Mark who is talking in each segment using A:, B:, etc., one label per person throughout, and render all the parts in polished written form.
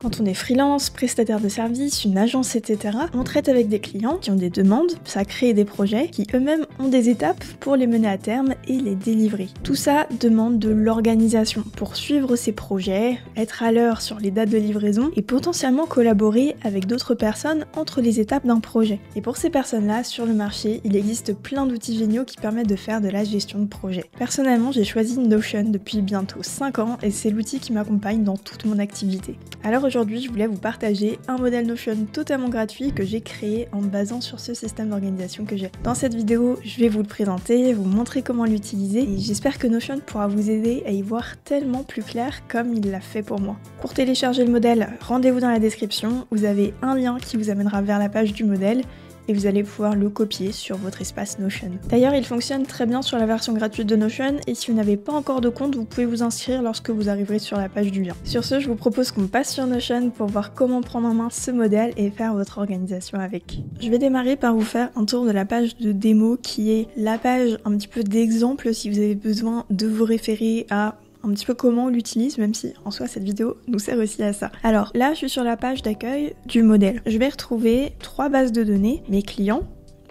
A: Quand on est freelance, prestataire de services, une agence, etc., on traite avec des clients qui ont des demandes, ça crée des projets qui eux-mêmes ont des étapes pour les mener à terme et les délivrer. Tout ça demande de l'organisation pour suivre ces projets, être à l'heure sur les dates de livraison et potentiellement collaborer avec d'autres personnes entre les étapes d'un projet. Et pour ces personnes-là, sur le marché, il existe plein d'outils géniaux qui permettent de faire de la gestion de projet. Personnellement, j'ai choisi Notion depuis bientôt 5 ans et c'est l'outil qui m'accompagne dans toute mon activité. Alors aujourd'hui, je voulais vous partager un modèle Notion totalement gratuit que j'ai créé en me basant sur ce système d'organisation que j'ai. Dans cette vidéo, je vais vous le présenter, vous montrer comment l'utiliser et j'espère que Notion pourra vous aider à y voir tellement plus clair comme il l'a fait pour moi. Pour télécharger le modèle, rendez-vous dans la description, vous avez un lien qui vous amènera vers la page du modèle et vous allez pouvoir le copier sur votre espace Notion. D'ailleurs, il fonctionne très bien sur la version gratuite de Notion et si vous n'avez pas encore de compte, vous pouvez vous inscrire lorsque vous arriverez sur la page du lien. Sur ce, je vous propose qu'on passe sur Notion pour voir comment prendre en main ce modèle et faire votre organisation avec. Je vais démarrer par vous faire un tour de la page de démo qui est la page un petit peu d'exemple si vous avez besoin de vous référer à un petit peu comment on l'utilise, même si en soi cette vidéo nous sert aussi à ça. Alors là, je suis sur la page d'accueil du modèle. Je vais retrouver 3 bases de données, mes clients,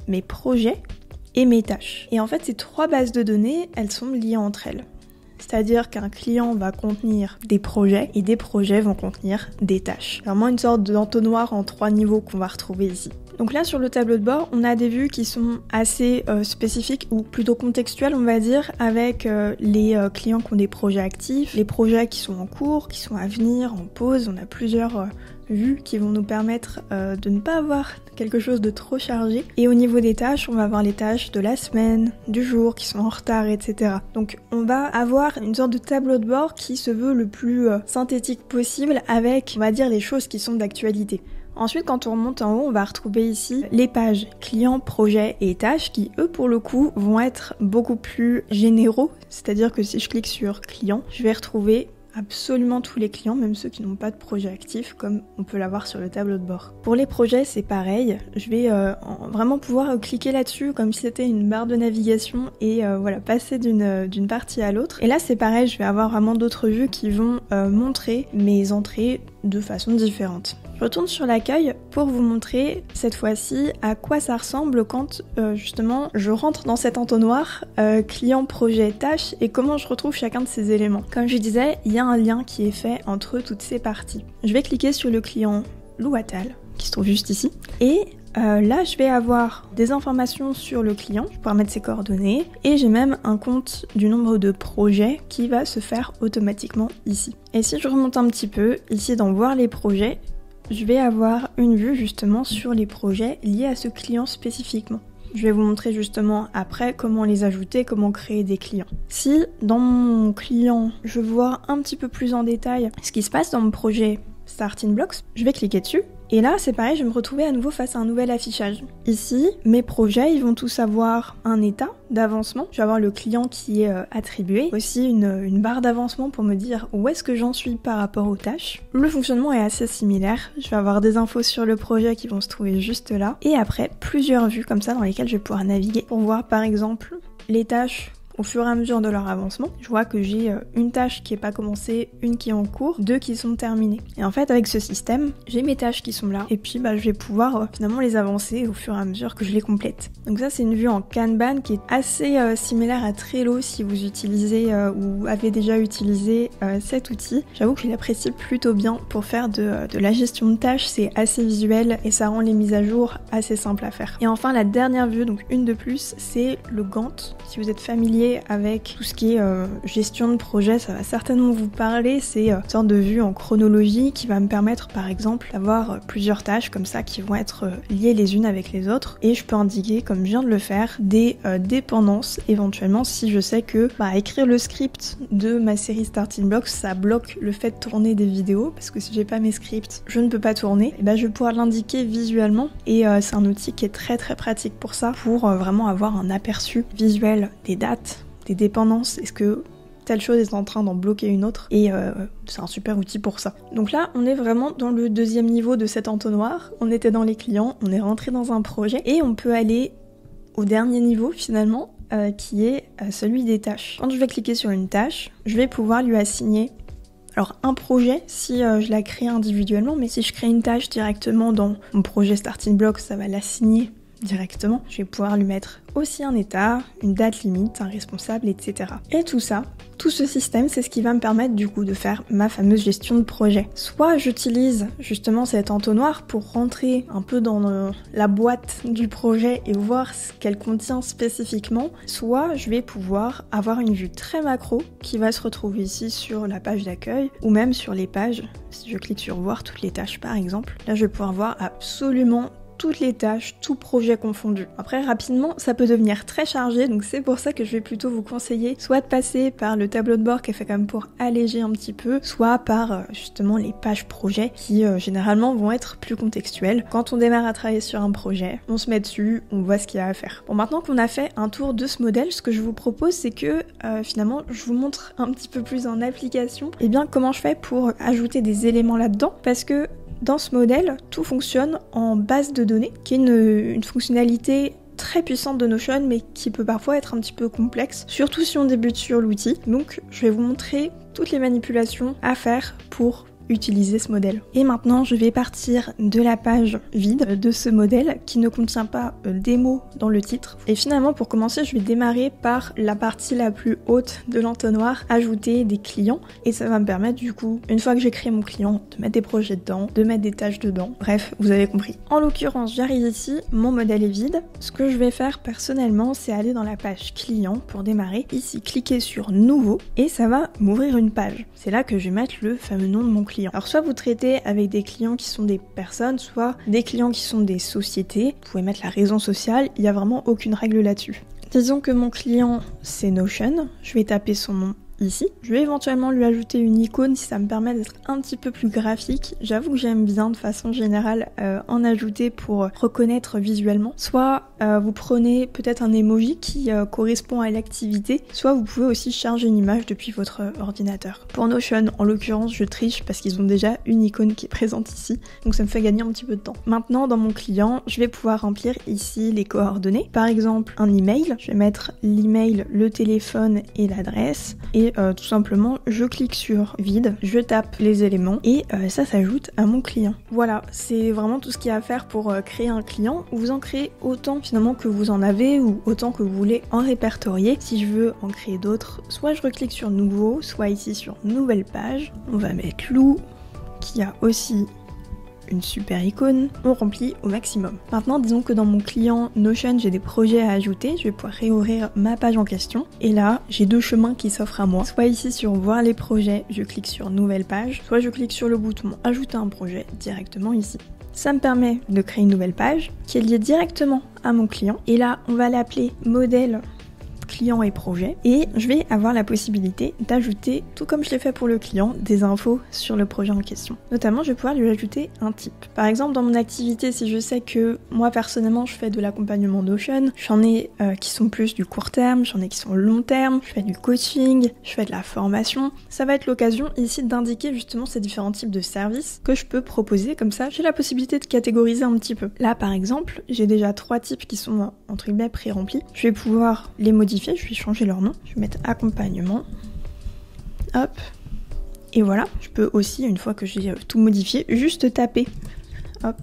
A: mes projets et mes tâches. Et en fait, ces 3 bases de données, elles sont liées entre elles. C'est-à-dire qu'un client va contenir des projets et des projets vont contenir des tâches. C'est vraiment une sorte d'entonnoir en 3 niveaux qu'on va retrouver ici. Donc là sur le tableau de bord, on a des vues qui sont assez spécifiques ou plutôt contextuelles on va dire avec les clients qui ont des projets actifs, les projets qui sont en cours, qui sont à venir, en pause. On a plusieurs vues qui vont nous permettre de ne pas avoir quelque chose de trop chargé. Et au niveau des tâches, on va avoir les tâches de la semaine, du jour, qui sont en retard, etc. Donc on va avoir une sorte de tableau de bord qui se veut le plus synthétique possible avec, on va dire, les choses qui sont d'actualité. Ensuite, quand on remonte en haut, on va retrouver ici les pages clients, projets et tâches qui, eux, pour le coup, vont être beaucoup plus généraux. C'est-à-dire que si je clique sur clients, je vais retrouver absolument tous les clients, même ceux qui n'ont pas de projet actif, comme on peut l'avoir sur le tableau de bord. Pour les projets, c'est pareil. Je vais vraiment pouvoir cliquer là-dessus comme si c'était une barre de navigation et voilà, passer d'une partie à l'autre. Et là, c'est pareil, je vais avoir vraiment d'autres vues qui vont montrer mes entrées de façon différente. Je retourne sur l'accueil pour vous montrer cette fois-ci à quoi ça ressemble quand justement je rentre dans cet entonnoir client, projet, tâche et comment je retrouve chacun de ces éléments. Comme je disais, il y a un lien qui est fait entre toutes ces parties. Je vais cliquer sur le client Louatal qui se trouve juste ici et là je vais avoir des informations sur le client, je vais pouvoir mettre ses coordonnées et j'ai même un compte du nombre de projets qui va se faire automatiquement ici. Et si je remonte un petit peu, ici dans voir les projets, je vais avoir une vue justement sur les projets liés à ce client spécifiquement. Je vais vous montrer justement après comment les ajouter, comment créer des clients. Si dans mon client, je veux voir un petit peu plus en détail ce qui se passe dans mon projet Starting Blocks, je vais cliquer dessus. Et là, c'est pareil, je vais me retrouver à nouveau face à un nouvel affichage. Ici, mes projets, ils vont tous avoir un état d'avancement. Je vais avoir le client qui est attribué. Aussi une barre d'avancement pour me dire où est-ce que j'en suis par rapport aux tâches. Le fonctionnement est assez similaire. Je vais avoir des infos sur le projet qui vont se trouver juste là. Et après, plusieurs vues comme ça dans lesquelles je vais pouvoir naviguer pour voir par exemple les tâches au fur et à mesure de leur avancement. Je vois que j'ai une tâche qui n'est pas commencée, une qui est en cours, 2 qui sont terminées. Et en fait, avec ce système, j'ai mes tâches qui sont là, et puis je vais pouvoir finalement les avancer au fur et à mesure que je les complète. Donc ça, c'est une vue en Kanban qui est assez similaire à Trello si vous utilisez ou avez déjà utilisé cet outil. J'avoue que je l'apprécie plutôt bien pour faire de la gestion de tâches, c'est assez visuel et ça rend les mises à jour assez simples à faire. Et enfin, la dernière vue, donc une de plus, c'est le Gantt. Si vous êtes familier avec tout ce qui est gestion de projet, ça va certainement vous parler. C'est une sorte de vue en chronologie qui va me permettre par exemple d'avoir plusieurs tâches comme ça qui vont être liées les unes avec les autres et je peux indiquer, comme je viens de le faire, des dépendances éventuellement si je sais que écrire le script de ma série Starting Blocks ça bloque le fait de tourner des vidéos parce que si j'ai pas mes scripts je ne peux pas tourner, et je vais pouvoir l'indiquer visuellement et c'est un outil qui est très très pratique pour ça, pour vraiment avoir un aperçu visuel des dates, des dépendances, est-ce que telle chose est en train d'en bloquer une autre et c'est un super outil pour ça. Donc là on est vraiment dans le deuxième niveau de cet entonnoir, on était dans les clients, on est rentré dans un projet et on peut aller au dernier niveau finalement qui est celui des tâches. Quand je vais cliquer sur une tâche, je vais pouvoir lui assigner Alors un projet, si je la crée individuellement, mais si je crée une tâche directement dans mon projet Starting Block, ça va l'assigner directement. Je vais pouvoir lui mettre aussi un état, une date limite, un responsable, etc. Et tout ça, tout ce système, c'est ce qui va me permettre du coup de faire ma fameuse gestion de projet. Soit j'utilise justement cet entonnoir pour rentrer un peu dans la boîte du projet et voir ce qu'elle contient spécifiquement, soit je vais pouvoir avoir une vue très macro qui va se retrouver ici sur la page d'accueil ou même sur les pages. Si je clique sur voir toutes les tâches par exemple, là je vais pouvoir voir absolument toutes les tâches, tout projet confondu. Après, rapidement, ça peut devenir très chargé, donc c'est pour ça que je vais plutôt vous conseiller soit de passer par le tableau de bord qui est fait comme pour alléger un petit peu, soit par justement les pages projets qui généralement vont être plus contextuelles. Quand on démarre à travailler sur un projet, on se met dessus, on voit ce qu'il y a à faire. Bon, maintenant qu'on a fait un tour de ce modèle, ce que je vous propose, c'est que finalement, je vous montre un petit peu plus en application, et bien comment je fais pour ajouter des éléments là-dedans, parce que dans ce modèle, tout fonctionne en base de données, qui est une fonctionnalité très puissante de Notion, mais qui peut parfois être un petit peu complexe, surtout si on débute sur l'outil. Donc je vais vous montrer toutes les manipulations à faire pour utiliser ce modèle. Et maintenant, je vais partir de la page vide de ce modèle qui ne contient pas des mots dans le titre. Et finalement, pour commencer, je vais démarrer par la partie la plus haute de l'entonnoir, ajouter des clients. Et ça va me permettre du coup, une fois que j'ai créé mon client, de mettre des projets dedans, de mettre des tâches dedans. Bref, vous avez compris. En l'occurrence, j'arrive ici, mon modèle est vide. Ce que je vais faire personnellement, c'est aller dans la page client pour démarrer. Ici, cliquer sur nouveau et ça va m'ouvrir une page. C'est là que je vais mettre le fameux nom de mon client. Alors soit vous traitez avec des clients qui sont des personnes, soit des clients qui sont des sociétés. Vous pouvez mettre la raison sociale, il n'y a vraiment aucune règle là-dessus. Disons que mon client c'est Notion, je vais taper son nom ici. Je vais éventuellement lui ajouter une icône si ça me permet d'être un petit peu plus graphique. J'avoue que j'aime bien de façon générale en ajouter pour reconnaître visuellement. Soit vous prenez peut-être un emoji qui correspond à l'activité, soit vous pouvez aussi charger une image depuis votre ordinateur. Pour Notion, en l'occurrence, je triche parce qu'ils ont déjà une icône qui est présente ici, donc ça me fait gagner un petit peu de temps. Maintenant, dans mon client, je vais pouvoir remplir ici les coordonnées. Par exemple, un email. Je vais mettre l'email, le téléphone et l'adresse. Et tout simplement, je clique sur vide, je tape les éléments et ça s'ajoute à mon client. Voilà, c'est vraiment tout ce qu'il y a à faire pour créer un client. Vous en créez autant finalement que vous en avez ou autant que vous voulez en répertorier. Si je veux en créer d'autres, soit je reclique sur nouveau, soit ici sur nouvelle page. On va mettre Lou qui a aussi une super icône, on remplit au maximum. Maintenant, disons que dans mon client Notion, j'ai des projets à ajouter, je vais pouvoir réouvrir ma page en question. Et là, j'ai deux chemins qui s'offrent à moi. Soit ici sur voir les projets, je clique sur nouvelle page, soit je clique sur le bouton ajouter un projet directement ici. Ça me permet de créer une nouvelle page qui est liée directement à mon client. Et là, on va l'appeler modèle client et projet et je vais avoir la possibilité d'ajouter, tout comme je l'ai fait pour le client, des infos sur le projet en question. Notamment, je vais pouvoir lui ajouter un type. Par exemple, dans mon activité, si je sais que moi personnellement je fais de l'accompagnement Notion, j'en ai qui sont plus du court terme, j'en ai qui sont long terme, je fais du coaching, je fais de la formation, ça va être l'occasion ici d'indiquer justement ces différents types de services que je peux proposer, comme ça j'ai la possibilité de catégoriser un petit peu. Là par exemple, j'ai déjà 3 types qui sont entre guillemets pré-remplis, je vais pouvoir les modifier. Je vais changer leur nom, je vais mettre accompagnement, hop, et voilà. Je peux aussi, une fois que j'ai tout modifié, juste taper, hop,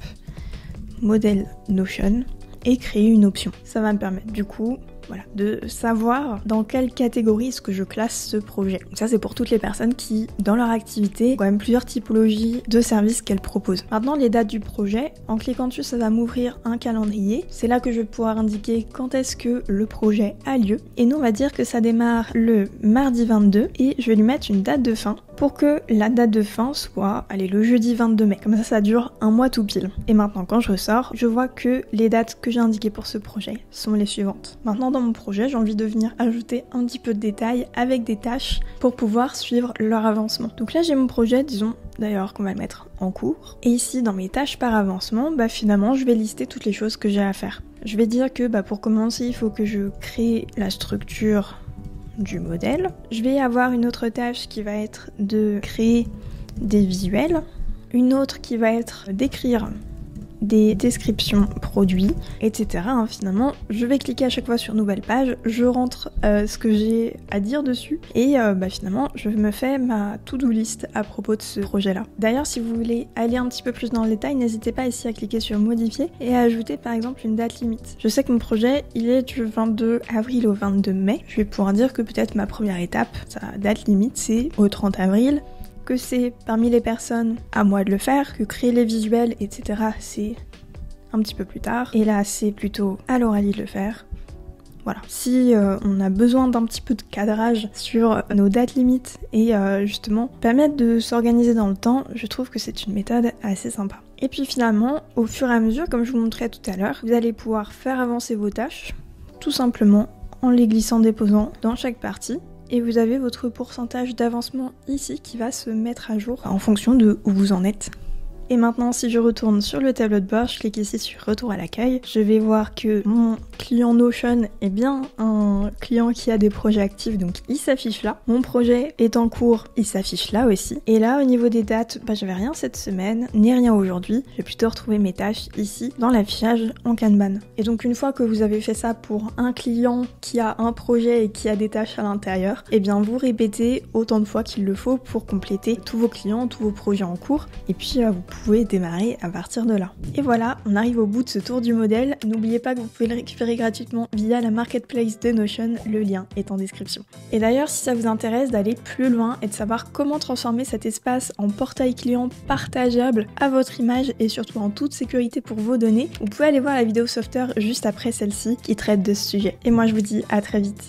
A: modèle Notion et créer une option. Ça va me permettre du coup, voilà, de savoir dans quelle catégorie est-ce que je classe ce projet. Donc ça c'est pour toutes les personnes qui, dans leur activité, ont quand même plusieurs typologies de services qu'elles proposent. Maintenant les dates du projet, en cliquant dessus ça va m'ouvrir un calendrier. C'est là que je vais pouvoir indiquer quand est-ce que le projet a lieu. Et nous on va dire que ça démarre le mardi 22 et je vais lui mettre une date de fin pour que la date de fin soit, allez, le jeudi 22 mai. Comme ça dure un mois tout pile. Et maintenant quand je ressors, je vois que les dates que j'ai indiquées pour ce projet sont les suivantes. Maintenant dans mon projet, j'ai envie de venir ajouter un petit peu de détails avec des tâches pour pouvoir suivre leur avancement. Donc là j'ai mon projet, disons d'ailleurs qu'on va le mettre en cours. Et ici dans mes tâches par avancement, finalement je vais lister toutes les choses que j'ai à faire. Je vais dire que pour commencer, il faut que je crée la structure du modèle. Je vais avoir une autre tâche qui va être de créer des visuels. Une autre qui va être d'écrire des descriptions produits, etc. Finalement, je vais cliquer à chaque fois sur nouvelle page, je rentre ce que j'ai à dire dessus et finalement je me fais ma to-do list à propos de ce projet-là. D'ailleurs, si vous voulez aller un petit peu plus dans le détail, n'hésitez pas ici à cliquer sur modifier et à ajouter par exemple une date limite. Je sais que mon projet il est du 22 avril au 22 mai. Je vais pouvoir dire que peut-être ma première étape, sa date limite c'est au 30 avril, que c'est parmi les personnes à moi de le faire, que créer les visuels, etc. c'est un petit peu plus tard. Et là c'est plutôt à l'Aurélie de le faire. Voilà, si on a besoin d'un petit peu de cadrage sur nos dates limites et justement permettre de s'organiser dans le temps, je trouve que c'est une méthode assez sympa. Et puis finalement, au fur et à mesure, comme je vous montrais tout à l'heure, vous allez pouvoir faire avancer vos tâches, tout simplement en les glissant-déposant dans chaque partie. Et vous avez votre pourcentage d'avancement ici qui va se mettre à jour en fonction de où vous en êtes. Et maintenant, si je retourne sur le tableau de bord, je clique ici sur retour à l'accueil, je vais voir que mon client Notion est bien un client qui a des projets actifs, donc il s'affiche là. Mon projet est en cours, il s'affiche là aussi. Et là, au niveau des dates, j'avais rien cette semaine, ni rien aujourd'hui. Je vais plutôt retrouver mes tâches ici, dans l'affichage en Kanban. Et donc une fois que vous avez fait ça pour un client qui a un projet et qui a des tâches à l'intérieur, eh bien vous répétez autant de fois qu'il le faut pour compléter tous vos clients, tous vos projets en cours. Et puis vous pouvez démarrer à partir de là. Et voilà, on arrive au bout de ce tour du modèle. N'oubliez pas que vous pouvez le récupérer gratuitement via la marketplace de Notion, le lien est en description. Et d'ailleurs, si ça vous intéresse d'aller plus loin et de savoir comment transformer cet espace en portail client partageable à votre image et surtout en toute sécurité pour vos données, vous pouvez aller voir la vidéo Software juste après celle-ci qui traite de ce sujet. Et moi je vous dis à très vite.